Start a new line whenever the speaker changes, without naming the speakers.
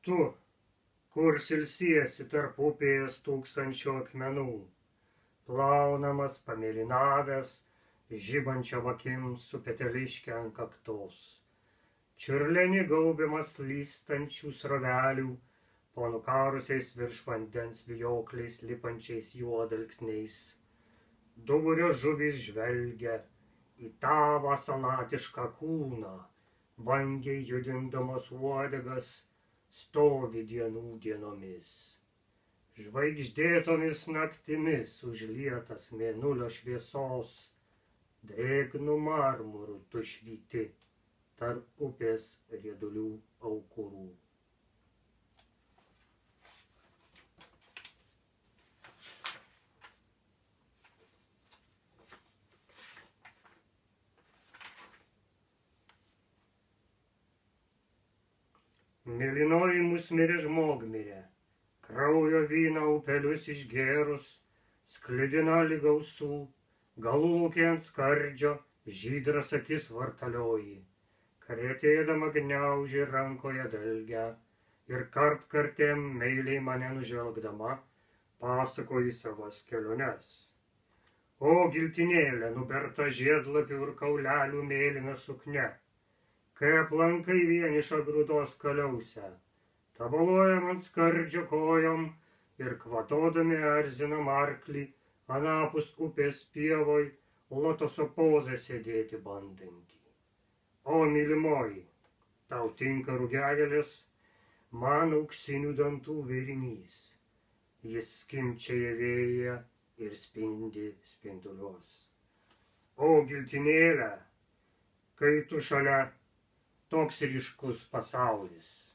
Tu, kur silsiesi tarp upės tūkstančio akmenų, plaunamas, pamėlynavęs, žibančiom akim su peteliške ant kaktos, čiurleni gaubiamas lystančių srovelių, po nukarusiais virš vandens vijokliais lipančiais juodalksniais. Duburio žuvys žvelgia į tavo salatišką kūną, vangiai judindamos uodegas, stovi dienų dienomis. Žvaigždėtomis naktimis užlietas mėnulio šviesos, drėgnų marmurų tu švyti tarp upės riedulių aukurų. Mėlynoji musmirė žmogmirė, kraujo vyną upelius išgėrus, sklidina lygausų, galūkė ant skardžio, žydras akis vartalioji, kretėdama gniaužė rankoje dalgę ir kartkartėm meiliai mane nužvelgdama pasakoji savas keliones. O giltinėlė nuberta žiedlapių ir kaulelių mėlyna suknia, kai aplankai vienišą grūdos kaliausę, tabaluojam ant skardžio kojom ir kvatodami erzinam arklį anapus upės pievoj lotoso pozą sėdėti bandantį. O mylimoji, tau tinka rugiagėlės, man auksinių dantų vėrinys, jis skimbčioja vėją ir spindi spinduliuos. O giltinėlė, kai tu šalia, toks ryškus pasaulis.